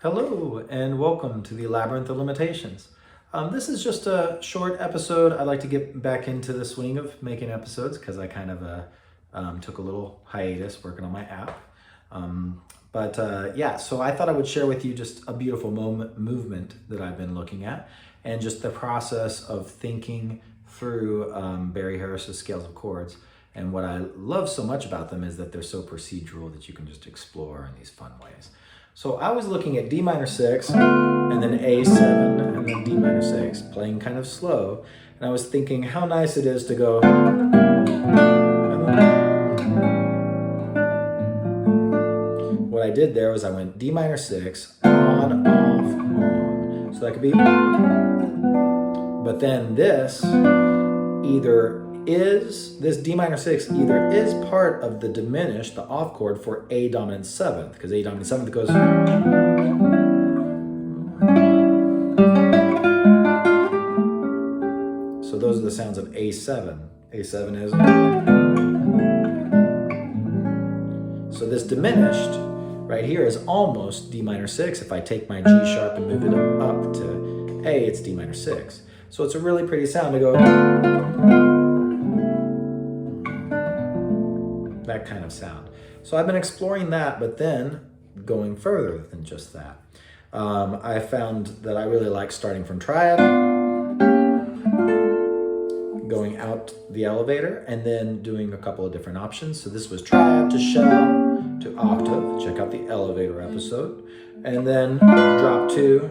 Hello and welcome to the Labyrinth of Limitations. This is just a short episode. I'd like to get back into the swing of making episodes because I kind of took a little hiatus working on my app. So I thought I would share with you just a beautiful movement that I've been looking at and just the process of thinking through Barry Harris's scales of chords. And what I love so much about them is that they're so procedural that you can just explore in these fun ways. So I was looking at D minor 6 and then A7 and then D minor 6, playing kind of slow. And I was thinking how nice it is to go. What I did there was I went D minor 6, on, off, on. So that could be. But then this D minor 6 either is part of the diminished, the off chord for A dominant 7th, because A dominant 7th goes. So those are the sounds of A7. A7 is. So this diminished right here is almost D minor 6. If I take my G sharp and move it up to A, it's D minor 6. So it's a really pretty sound to go. That kind of sound. So I've been exploring that, but then going further than just that. I found that I really like starting from triad, going out the elevator, and then doing a couple of different options. So this was triad to shell to octave. Check out the elevator episode. And then drop 2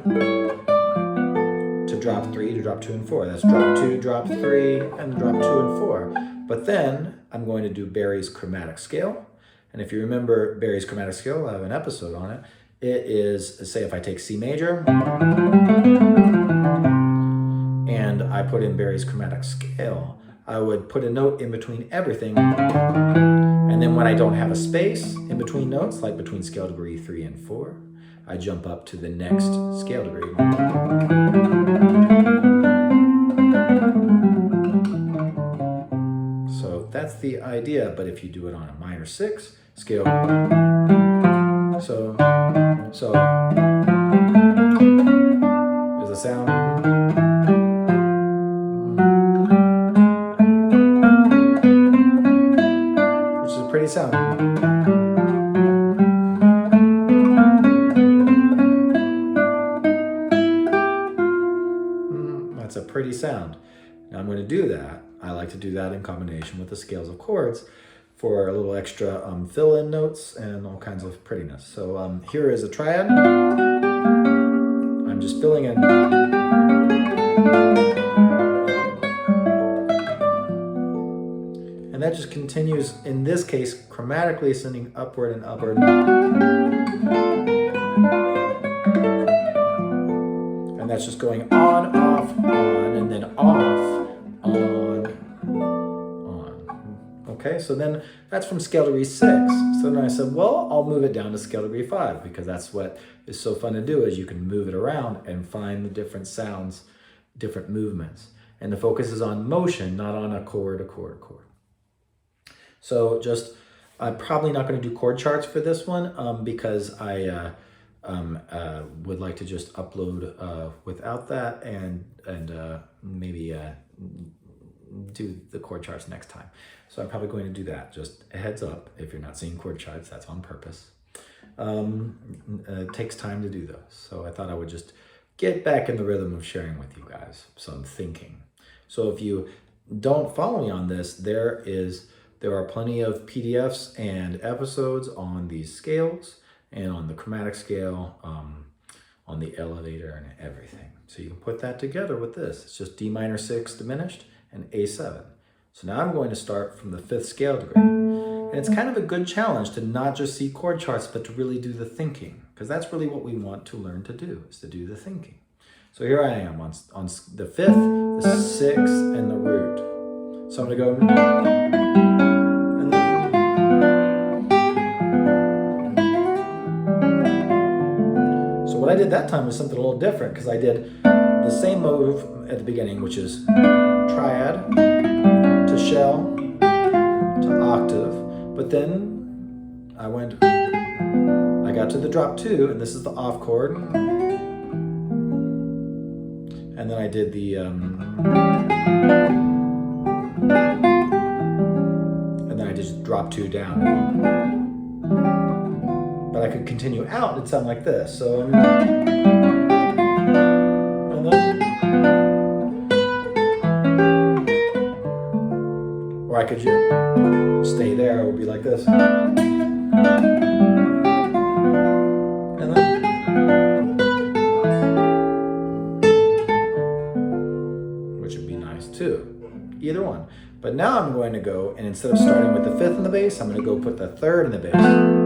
to drop 3 to drop 2 and 4. That's drop 2, drop 3, and drop 2 and 4. But then I'm going to do Barry's chromatic scale. And if you remember Barry's chromatic scale, I have an episode on it. It is, say if I take C major and I put in Barry's chromatic scale, I would put a note in between everything. And then when I don't have a space in between notes, like between scale degree 3 and 4, I jump up to the next scale degree. So that's the idea, but if you do it on a minor 6 scale, so there's a sound. Which is a pretty sound. That's a pretty sound. Now I'm going to do that. I like to do that in combination with the scales of chords for a little extra fill-in notes and all kinds of prettiness. So here is a triad. I'm just filling in. And that just continues, in this case, chromatically ascending upward and upward. And that's just going on, off, on, and then off, on. Okay, so then that's from scale degree 6. So then I said, well, I'll move it down to scale degree 5 because that's what is so fun to do is you can move it around and find the different sounds, different movements. And the focus is on motion, not on a chord, a chord, a chord. So just, I'm probably not going to do chord charts for this one because I would like to just upload without that and maybe do the chord charts next time. So I'm probably going to do that. Just a heads up, if you're not seeing chord charts, that's on purpose. It takes time to do those. So I thought I would just get back in the rhythm of sharing with you guys some thinking. So if you don't follow me on this, there are plenty of PDFs and episodes on these scales and on the chromatic scale, on the elevator and everything. So you can put that together with this. It's just D minor 6 diminished and A7. So now I'm going to start from the 5th scale degree. And it's kind of a good challenge to not just see chord charts, but to really do the thinking, because that's really what we want to learn to do, is to do the thinking. So here I am on the 5th, the 6th, and the root. So I'm going to go. So what I did that time was something a little different, because I did the same move at the beginning, which is triad to shell to octave, but then I went like I got to the drop 2, and this is the off chord. And then I did the, and then I just drop 2 down. But I could continue out, it'd sound like this. So, and then, or I could just stay there, it would be like this. And then, which would be nice too. Either one. But now I'm going to go, and instead of starting with the 5th in the bass, I'm going to go put the 3rd in the bass. And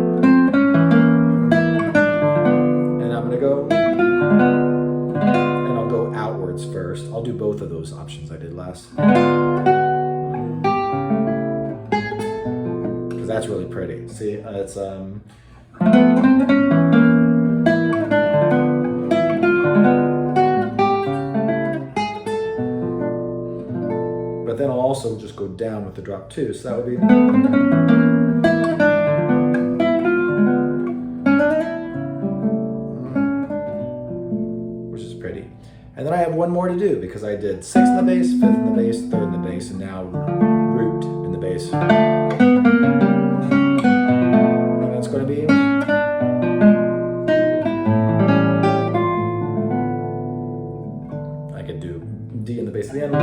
I'm going to go, and I'll go outwards first. I'll do both of those options I did last. Because that's really pretty. See, it's, but then I'll also just go down with the drop 2, so that would be, which is pretty. And then I have one more to do because I did 6th in the bass, 5th in the bass, 3rd in the bass, and now root in the bass. And that's going to be, I could do D in the bass at the end.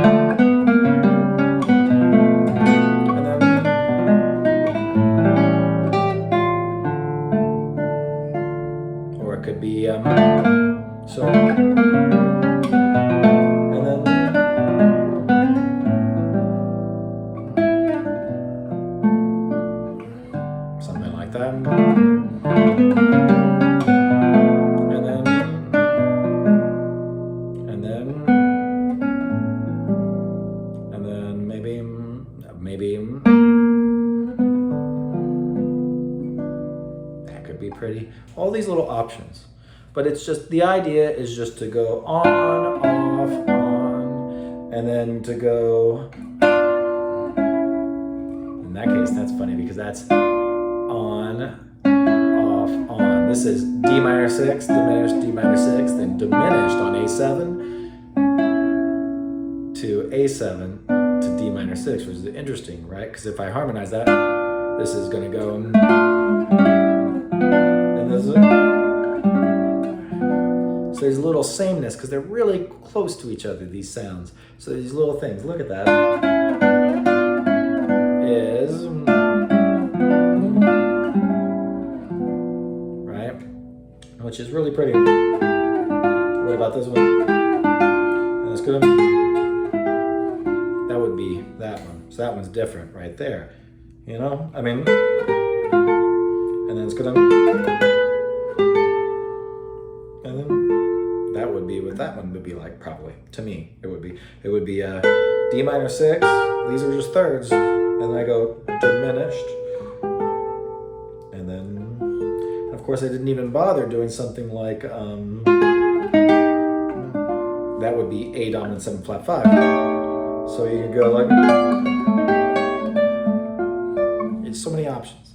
Could be so, and then, something like that, and then, and then maybe that could be pretty. All these little options. But it's just, the idea is just to go on, off, on, and then to go, in that case, that's funny because that's on, off, on. This is D minor 6, diminished D minor 6, then diminished on A7 to A7 to D minor 6, which is interesting, right? Because if I harmonize that, this is going to go, and this is, so there's a little sameness because they're really close to each other, these sounds. So these little things, look at that, is, right? Which is really pretty. What about this one? And it's good. That would be that one. So that one's different right there. You know, I mean, and then it's gonna, and then that would be what that one would be like, probably, to me. It would be D minor 6, these are just thirds, and then I go diminished, and then, of course, I didn't even bother doing something like, that would be A dominant 7 flat 5. So you could go like, it's so many options.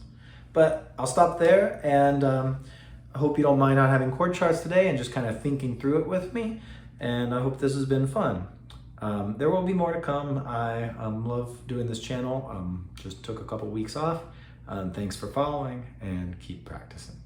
But I'll stop there, and I hope you don't mind not having chord charts today and just kind of thinking through it with me. And I hope this has been fun. There will be more to come. I love doing this channel. Just took a couple weeks off. Thanks for following, and keep practicing.